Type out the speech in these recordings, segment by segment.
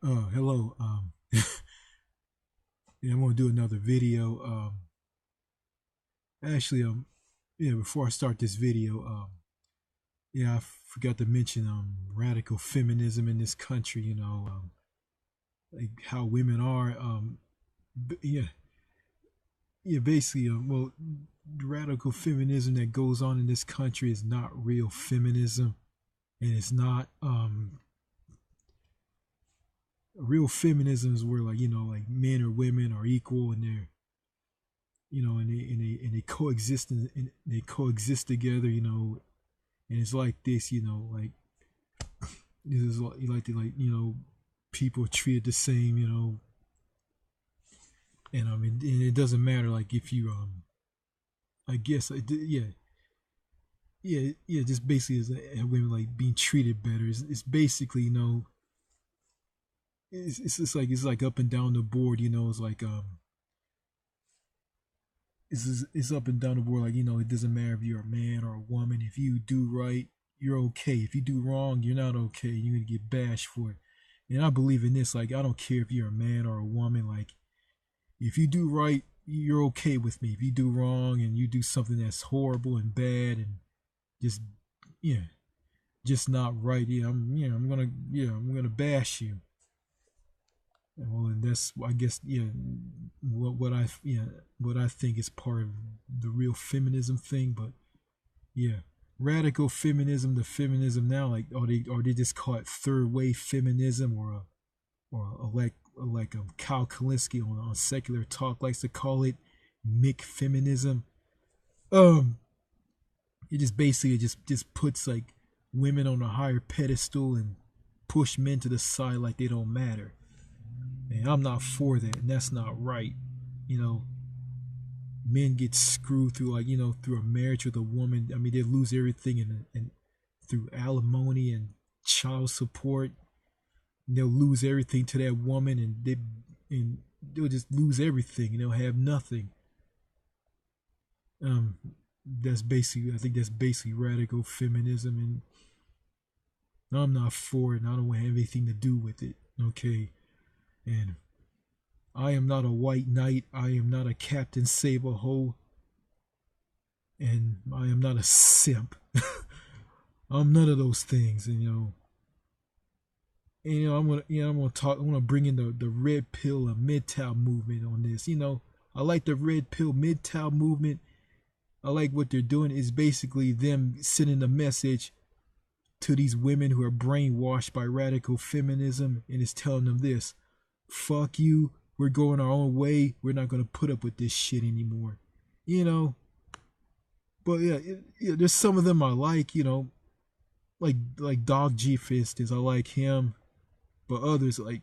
Hello. Yeah, I'm gonna do another video. Actually, yeah, before I start this video, yeah, I forgot to mention radical feminism in this country. Like how women are. Yeah, yeah, basically, well, radical feminism that goes on in this country is not real feminism, and it's not real feminism is where like men or women are equal and they're and they coexist and they coexist together, and it's like this, like this is like people are treated the same, and I mean, and it doesn't matter like if you I guess yeah, yeah, just basically as women like being treated better. It's basically it's like up and down the board, it's like it's up and down the board. Like, it doesn't matter if you're a man or a woman. If you do right, you're okay. If you do wrong, you're not okay. You're gonna get bashed for it. And I believe in this. Like, I don't care if you're a man or a woman. Like, if you do right, you're okay with me. If you do wrong and you do something that's horrible and bad and just yeah, just not right, I'm gonna bash you. Well, and that's, I guess, what I think is part of the real feminism thing. But yeah, radical feminism, the feminism now, like, are they just call it third wave feminism, or like Kyle Kalinske on Secular Talk likes to call it Mick feminism. Um, it just basically just puts like women on a higher pedestal and push men to the side like they don't matter. And I'm not for that, and that's not right. You know, Men get screwed through, like, through a marriage with a woman. I mean, they lose everything, and through alimony and child support, they'll lose everything to that woman, and they'll just lose everything, and they'll have nothing. Um, that's basically, I think that's basically radical feminism, and I'm not for it, and I don't want to have anything to do with it. Okay, and I am not a white knight. I am not a Captain Save-A-Ho, and I am not a simp. I'm none of those things, and I'm gonna bring in the red pill and MGTOW movement on this. I like the red pill MGTOW movement. I like what they're doing is basically them sending a message to these women who are brainwashed by radical feminism, and it's telling them this: fuck you, we're going our own way, we're not gonna put up with this shit anymore. You know, but yeah, there's some of them I like, like Dog G Fist is, I like him, but others like,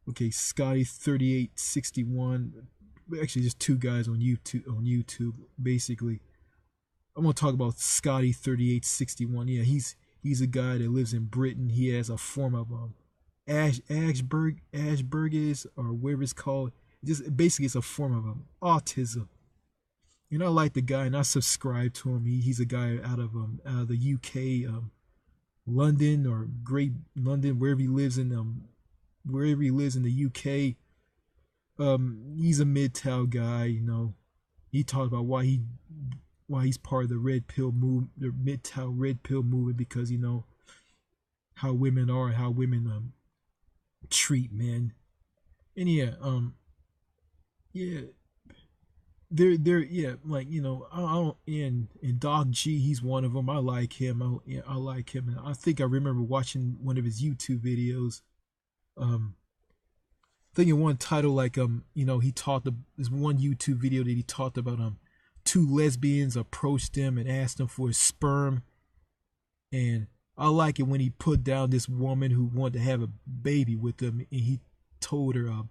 okay, Scotty 3861. Actually, just two guys on YouTube. Basically, I'm gonna talk about Scotty 3861. Yeah, he's a guy that lives in Britain. He has a form of Ashburgess, or whatever it's called. Just basically, it's a form of autism. And I like the guy, and I subscribe to him. He's a guy out of the UK, London, or Great London, wherever he lives in the UK. He's a MGTOW guy. He talked about why he's part of the red pill move, the MGTOW red pill movement, because how women are, how women treat men. And yeah, they're yeah, like, I don't, and Dog G, he's one of them. I like him. I like him, and I think I remember watching one of his YouTube videos. Um, I think in one title, like, he talked. There's one YouTube video that he talked about two lesbians approached him and asked him for his sperm, and I like it when he put down this woman who wanted to have a baby with him, and he told her,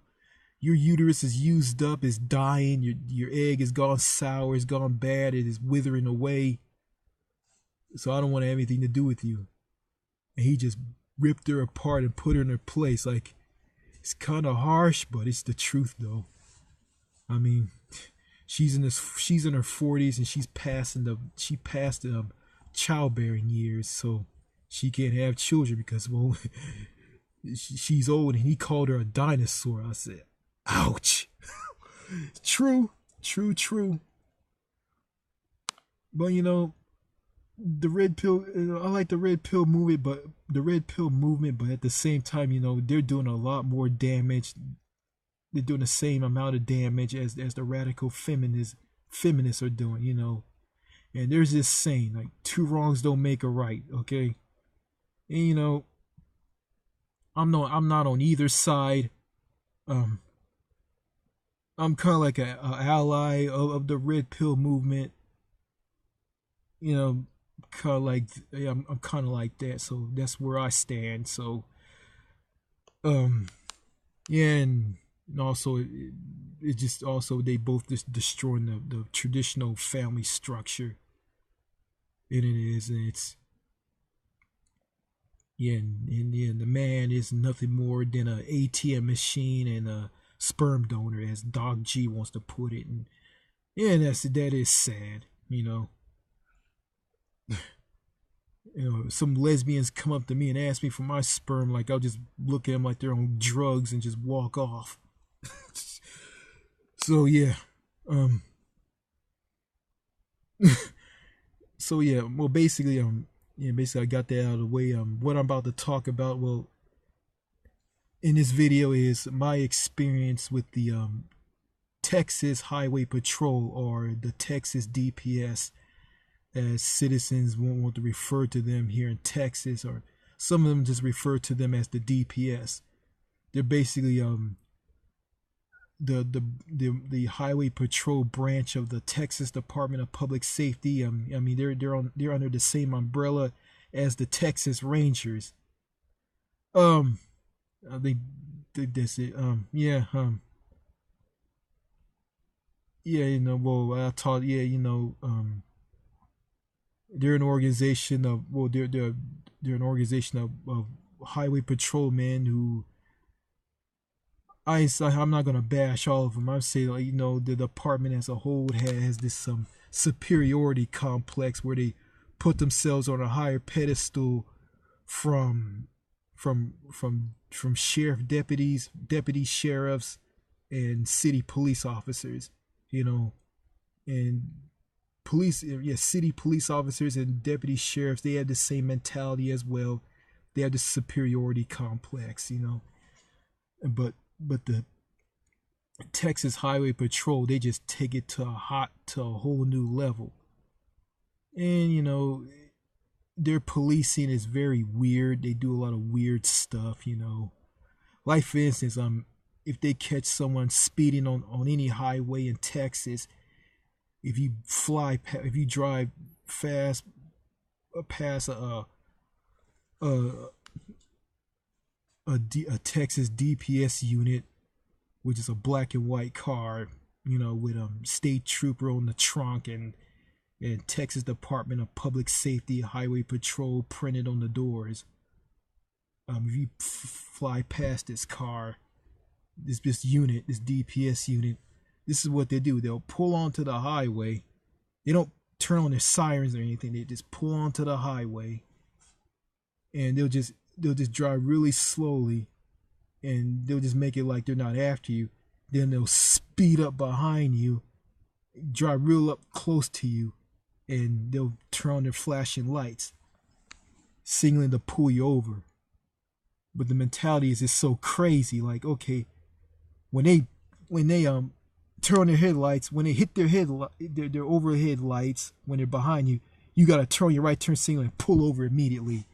your uterus is used up, is dying, your egg is gone sour, it's gone bad, it is withering away. So I don't want to have anything to do with you. And he just ripped her apart and put her in her place. Like, it's kind of harsh, but it's the truth, though. I mean, she's in her 40s, and she passed childbearing years, so she can't have children because, well, she's old, and he called her a dinosaur. I said, ouch. True, true, true. But the red pill. I like the red pill movement, but at the same time, they're doing a lot more damage. They're doing the same amount of damage as the radical feminists are doing. And there's this saying like two wrongs don't make a right. Okay, and I'm not on either side. Um, I'm kind of like a ally of the red pill movement. Kind of like, yeah, I'm kind of like that. So that's where I stand. So um yeah, and also it just also they both just destroying the traditional family structure. And it's yeah, and the man is nothing more than a ATM machine and a sperm donor, as Doc G wants to put it. And yeah, that is sad. Some lesbians come up to me and ask me for my sperm, like I'll just look at them like they're on drugs and just walk off. So yeah, um, so yeah, well, basically I got that out of the way. What I'm about to talk about, well, in this video is my experience with the Texas Highway Patrol, or the Texas DPS, as citizens won't want to refer to them here in Texas, or some of them just refer to them as the DPS. They're basically the Highway Patrol branch of the Texas Department of Public Safety. I mean they're under the same umbrella as the Texas Rangers. Um, they this it. Yeah, well, I taught, yeah, they're an organization of, well, they're an organization of highway patrolmen who, I'm not gonna bash all of them. I say, like, the department as a whole has this superiority complex where they put themselves on a higher pedestal from sheriff deputies, deputy sheriffs, and city police officers. And police, yeah, city police officers and deputy sheriffs, they have the same mentality as well. They have this superiority complex. But the Texas Highway Patrol, they just take it to a whole new level. And their policing is very weird. They do a lot of weird stuff. Like, for instance, if they catch someone speeding on any highway in Texas, if you drive fast past a Texas DPS unit, which is a black and white car, with a state trooper on the trunk, and Texas Department of Public Safety Highway Patrol printed on the doors. If you fly past this car, this DPS unit, this is what they do. They'll pull onto the highway. They don't turn on their sirens or anything. They just pull onto the highway, and they'll just drive really slowly, and they'll just make it like they're not after you. Then they'll speed up behind you, drive real up close to you, and they'll turn on their flashing lights, signaling to pull you over. But the mentality is just so crazy. Like, okay, when they turn on their headlights, when they hit their overhead lights, when they're behind you, you gotta turn your right turn signal and pull over immediately.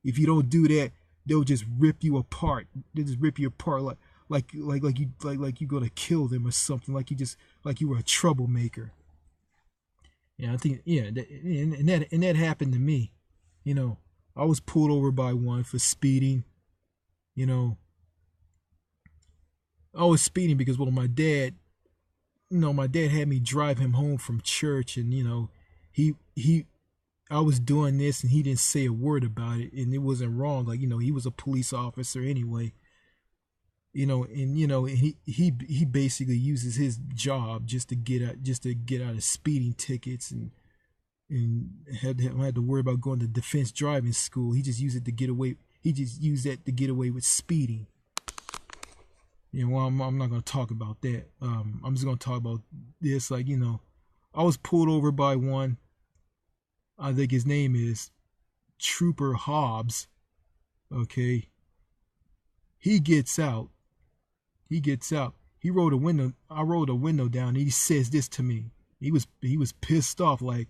If you don't do that, they'll just rip you apart. They'll just rip you apart like you gonna kill them or something. Like you were a troublemaker. Yeah, I think, yeah, and that happened to me. I was pulled over by one for speeding. I was speeding because, well, my dad had me drive him home from church, and he I was doing this, and he didn't say a word about it, and it wasn't wrong. Like, he was a police officer anyway. And he basically uses his job just to get out of speeding tickets, and had to worry about going to defense driving school. He just used it to get away. he just used that to get away with speeding. Well, I'm not gonna talk about that. I'm just gonna talk about this. Like, I was pulled over by one. I think his name is Trooper Hobbs. Okay. He gets out. He rolled a window. I rolled a window down. And he says this to me. He was pissed off. Like,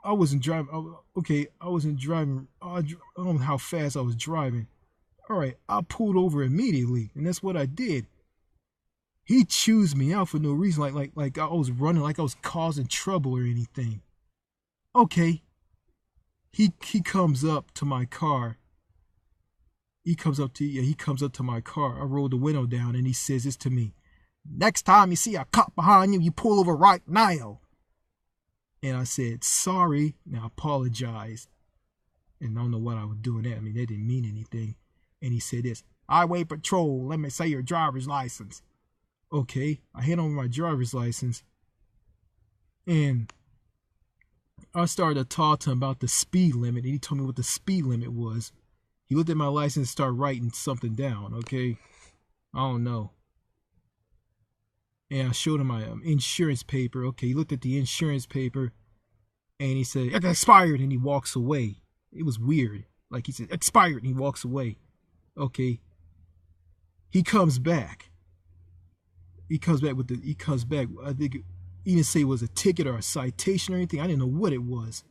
I wasn't driving. Okay, I wasn't driving. I don't know how fast I was driving. All right, I pulled over immediately, and that's what I did. He chews me out for no reason, like I was running, like I was causing trouble or anything. Okay. He comes up to my car. He comes up to my car. I rolled the window down, and he says this to me: "Next time you see a cop behind you, you pull over right now." And I said, "Sorry," and I apologized. And I don't know what I was doing that. I mean, that didn't mean anything. And he said this: "Highway patrol, let me see your driver's license." Okay, I hand over my driver's license. And I started to talk to him about the speed limit. And he told me what the speed limit was. He looked at my license and started writing something down, okay? I don't know. And I showed him my insurance paper. Okay, he looked at the insurance paper. And he said, "It's expired," and he walks away. It was weird. Like, he said, "Expired," and he walks away. Okay. He comes back. I think he didn't say it was a ticket or a citation or anything. I didn't know what it was.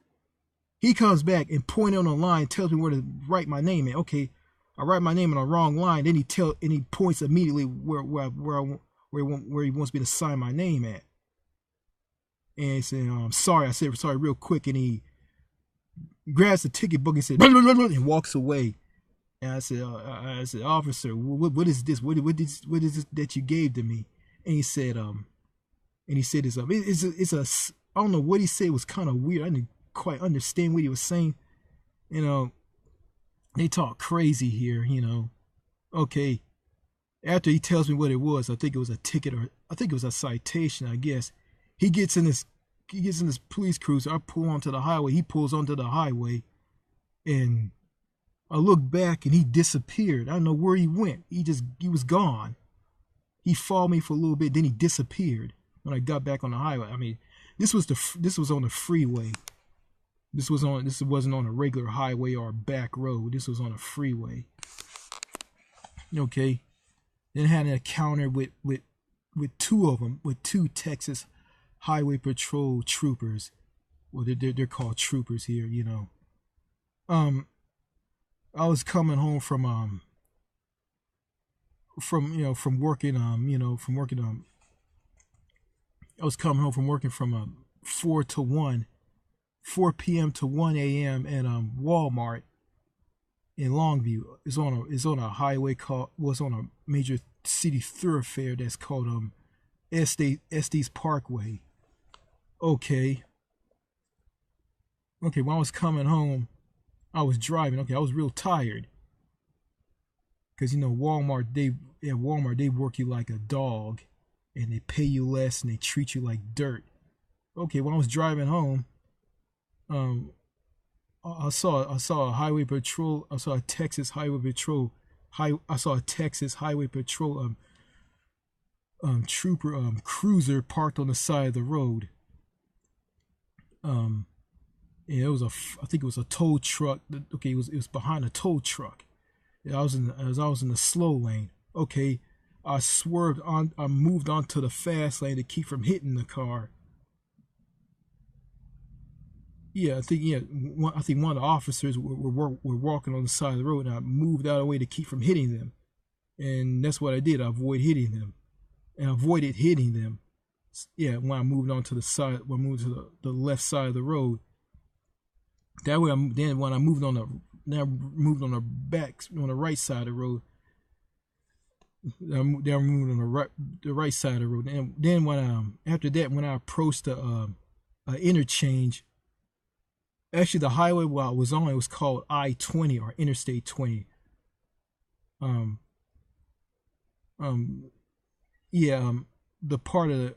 He comes back and points on the line, tells me where to write my name in. Okay, I write my name on the wrong line. Then he points immediately where he wants me to sign my name at. And he said, "Sorry." I said, "Sorry," real quick, and he grabs the ticket book and said, and walks away. And I said, "Officer, what is this? What is this that you gave to me?" And he said, it's a, I don't know what he said. It was kind of weird. I didn't quite understand what he was saying. They talk crazy here, Okay. After he tells me what it was, I think it was a ticket, or I think it was a citation, I guess. He gets in this police cruiser. I pull onto the highway. He pulls onto the highway, and I look back and he disappeared. I don't know where he went. He was gone. He followed me for a little bit, then he disappeared when I got back on the highway. I mean, this was on the freeway. This wasn't on a regular highway or a back road. This was on a freeway. Okay. Then had an encounter with two of them, with two Texas Highway Patrol troopers. Well, they're called troopers here, I was coming home from working I was coming home from working from 4 p.m. to 1 a.m. at Walmart in Longview. It's on a highway was on a major city thoroughfare that's called Estes Parkway. Okay, when I was coming home, I was driving. Okay, I was real tired. Because, Walmart, they work you like a dog. And they pay you less and they treat you like dirt. Okay, when I was driving home, I saw a highway patrol. I saw a Texas highway patrol. I saw a Texas highway patrol trooper cruiser parked on the side of the road. And it was I think it was a tow truck. Okay, it was behind a tow truck. I was in the slow lane. Okay, I moved onto the fast lane to keep from hitting the car. I think one of the officers were walking on the side of the road, and I moved out of the way to keep from hitting them. And that's what I did. I avoided hitting them. When I moved on to the side, when I moved to the left side of the road. That way, when I moved on the right side of the road. They were moving on the right side of the road. And then after that, when I approached the interchange, actually the highway I was on, it was called I-20 or Interstate 20. The part of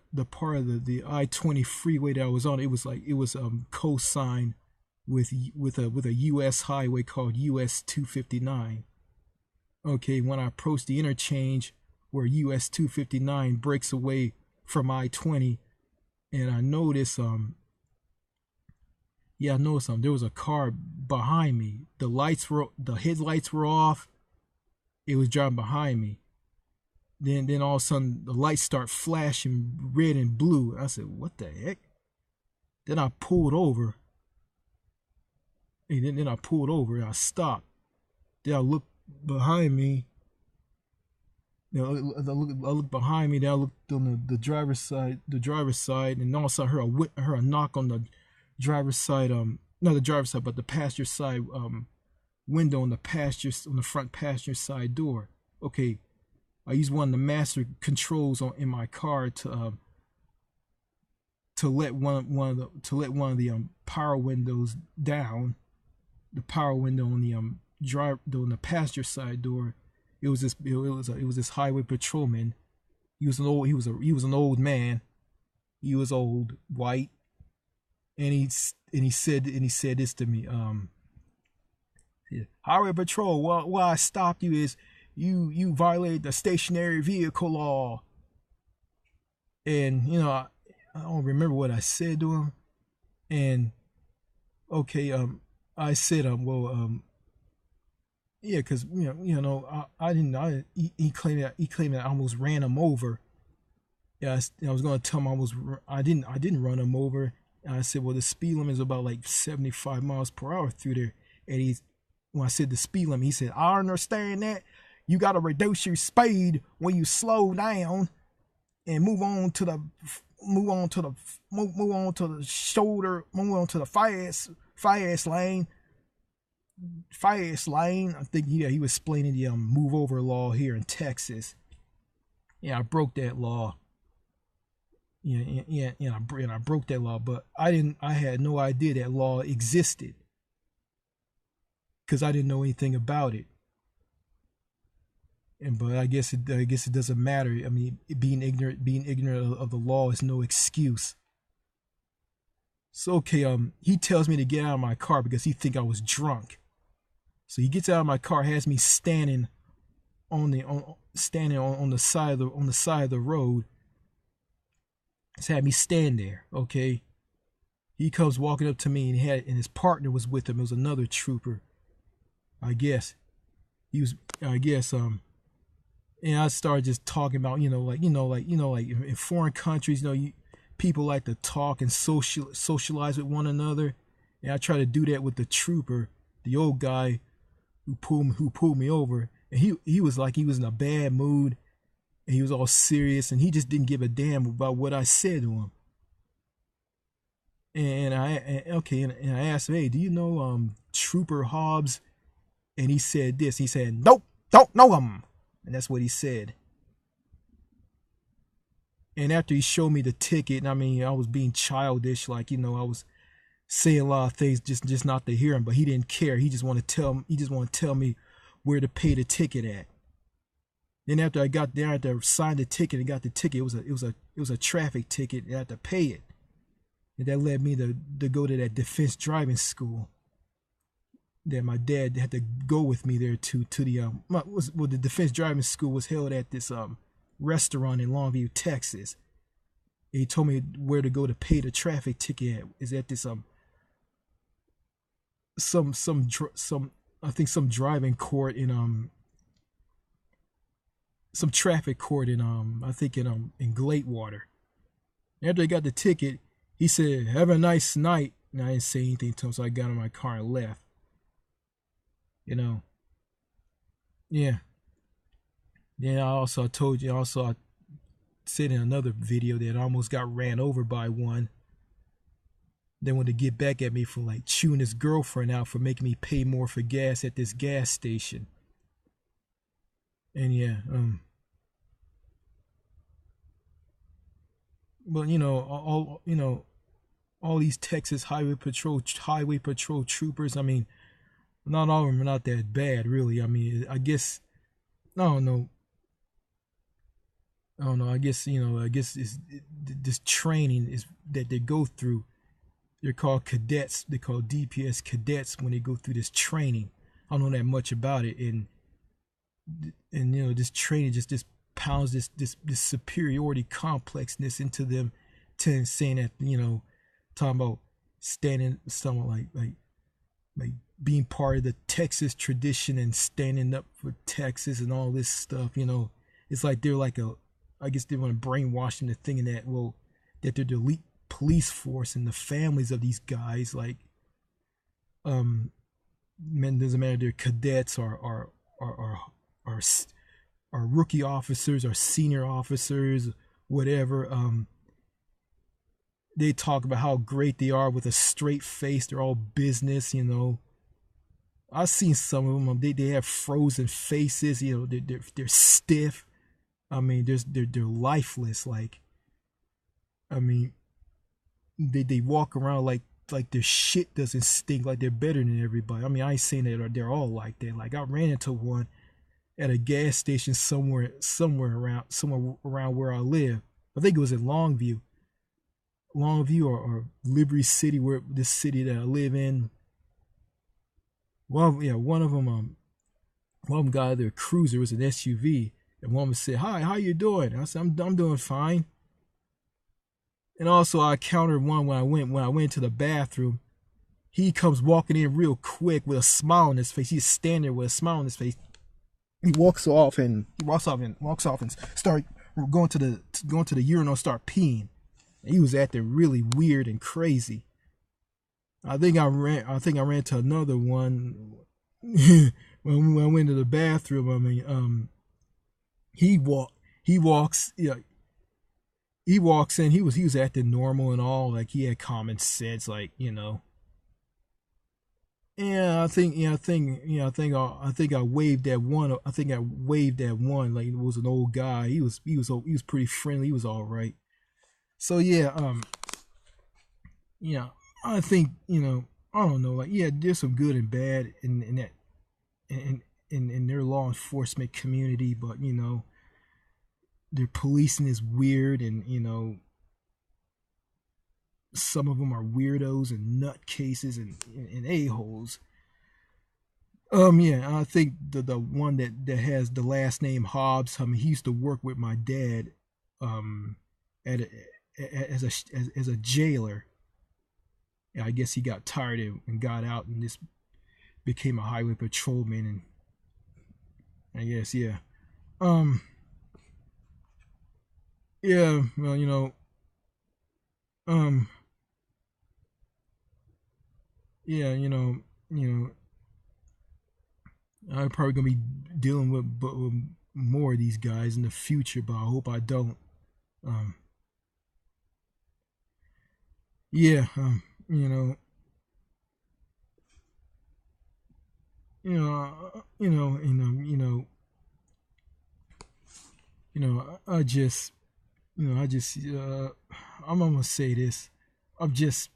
the I-20 freeway that I was on, it was cosigned with a U.S. highway called US 259. Okay, when I approached the interchange where US 259 breaks away from I-20, and I noticed there was a car behind me. The headlights were off. It was driving behind me. Then all of a sudden the lights start flashing red and blue. I said, "What the heck?" Then I pulled over. And then I pulled over and I stopped. Then I looked behind me. I looked behind me. Then I looked on the driver's side. And all of a sudden I heard a knock on the driver's side. Not the driver's side, but the passenger side window on the front passenger side door. Okay, I used one of the master controls in my car to let one of the power windows down. The power window on the passenger side door. It was this highway patrolman. He was an old man. He was old, white, and he said this to me. Highway patrol. Why I stopped you is you violated the stationary vehicle law. And I don't remember what I said to him. And okay, I said yeah, because I didn't. He claimed that I almost ran him over. Yeah, I was gonna tell him I didn't run him over. And I said, well, the speed limit is about like 75 miles per hour through there. And when I said the speed limit, he said, I understand that. You gotta reduce your speed when you slow down and move on to the fast lane. I think he was explaining the move over law here in Texas. Yeah, I broke that law. Yeah, I broke that law, but I had no idea that law existed because I didn't know anything about it. But I guess it doesn't matter. I mean, being ignorant of the law is no excuse. So okay, he tells me to get out of my car because he think I was drunk. So he gets out of my car, has me standing on the side of the road. He's had me stand there. Okay. He comes walking up to me and his partner was with him. It was another trooper. I guess. And I started just talking about, like in foreign countries, people like to talk and socialize with one another. And I try to do that with the trooper, the old guy who pulled me over. And he was like he was in a bad mood, and he was all serious, and he just didn't give a damn about what I said to him. And I asked him, hey, do you know Trooper Hobbs? And he said this. He said, nope, don't know him. And that's what he said. And after he showed me the ticket, and I mean, I was being childish, like, I was saying a lot of things just not to hear him, but he didn't care. He just wanted to tell me where to pay the ticket at. Then after I got there, I had to sign the ticket and got the ticket. It was a traffic ticket. I had to pay it. And that led me to go to that defense driving school. That my dad had to go with me there to the defense driving school was held at this restaurant in Longview, Texas. And he told me where to go to pay the traffic ticket at. Is at this some driving court in some traffic court in I think in Gladewater. After I got the ticket, he said, "Have a nice night." And I didn't say anything to him, so I got in my car and left. Yeah. Then I said in another video that I almost got ran over by one. They wanted to get back at me for like chewing his girlfriend out for making me pay more for gas at this gas station. And yeah, but all these Texas highway patrol troopers. I mean, not all of them are not that bad, really. I mean, I guess I don't know. I guess it's this training is that they go through they're called cadets. They call DPS cadets when they go through this training. I don't know that much about it, and you know, this training just pounds this superiority complexness into them, to saying that, you know, talking about standing, something like being part of the Texas tradition and standing up for Texas and all this stuff. You know, it's like they're like I guess they want to brainwash them to thinking that, well, that they're the elite police force, and the families of these guys, like, men, doesn't matter, they're cadets or rookie officers or senior officers, whatever. They talk about how great they are with a straight face. They're all business, you know. I've seen some of them. They have frozen faces. You know, they're stiff. I mean, they're lifeless. Like, I mean, they walk around like their shit doesn't stink. Like they're better than everybody. I mean, I ain't saying that they're all like that. Like, I ran into one at a gas station somewhere around where I live. I think it was in Longview or Liberty City, where this city that I live in. One of them got their cruiser. It was an SUV, and one of them said, "Hi, how you doing?" I said, "I'm doing fine." And also, I encountered one when I went to the bathroom. He comes walking in real quick with a smile on his face. He's standing there with a smile on his face. He walks off and start going to the urinal, start peeing. He was acting really weird and crazy. I think I ran to another one when I went to the bathroom. I mean, he walks in. He was acting normal and all, like he had common sense, like, you know. I think I waved at one. Like, it was an old guy. He was pretty friendly. He was all right. So yeah, I think, you know, I don't know, like, yeah, there's some good and bad in that in their law enforcement community, but, you know, their policing is weird, and, you know, some of them are weirdos and nutcases and a-holes. I think the one that has the last name Hobbs, I mean, he used to work with my dad at as a jailer. Yeah, I guess he got tired and got out and just became a highway patrolman, and I guess, yeah. Yeah, well, you know, yeah, you know, I'm probably gonna be dealing with more of these guys in the future, but I hope I don't. Um, yeah, you know, I just, I'm gonna say this. I'm just,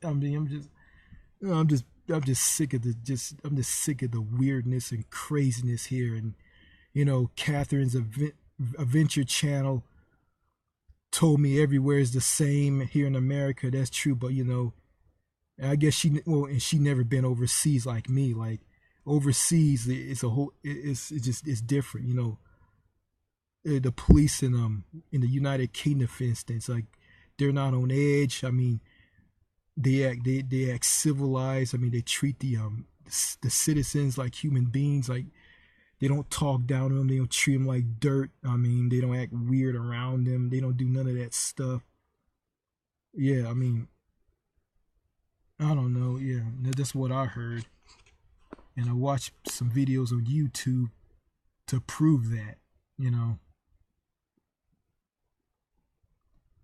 I mean, I'm just sick of I'm just sick of the weirdness and craziness here. And, you know, Catherine's Adventure Channel told me everywhere is the same here in America. That's true, but, you know, I guess and she never been overseas like me. Like, overseas, it's different. You know, the police in the United Kingdom, for instance, like, they're not on edge. I mean, they act civilized. I mean, they treat the citizens like human beings. Like, they don't talk down to them. They don't treat them like dirt. I mean, they don't act weird around them. They don't do none of that stuff. Yeah, I mean, I don't know. Yeah, that's what I heard, and I watched some videos on YouTube to prove that. You know,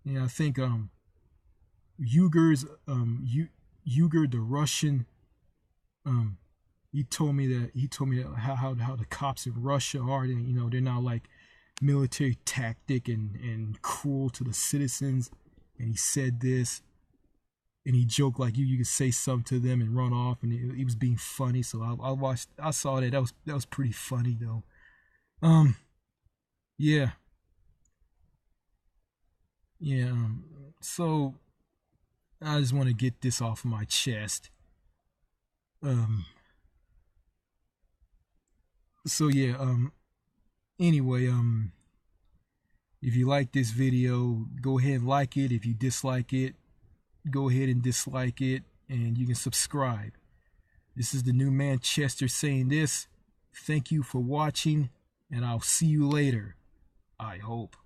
yeah, I think Uyghurs, Uyghur, the Russian, um, he told me that how the cops in Russia are. And, you know, they're not like military tactic and cruel to the citizens. And he said this, and he joked like you could say something to them and run off, and he was being funny. So I saw that. That was pretty funny though. Um, yeah, Yeah. So I just want to get this off of my chest. Um. So yeah. Anyway. If you like this video, go ahead and like it. If you dislike it, go ahead and dislike it, and you can subscribe. This is the new Manchester saying this. Thank you for watching, and I'll see you later. I hope.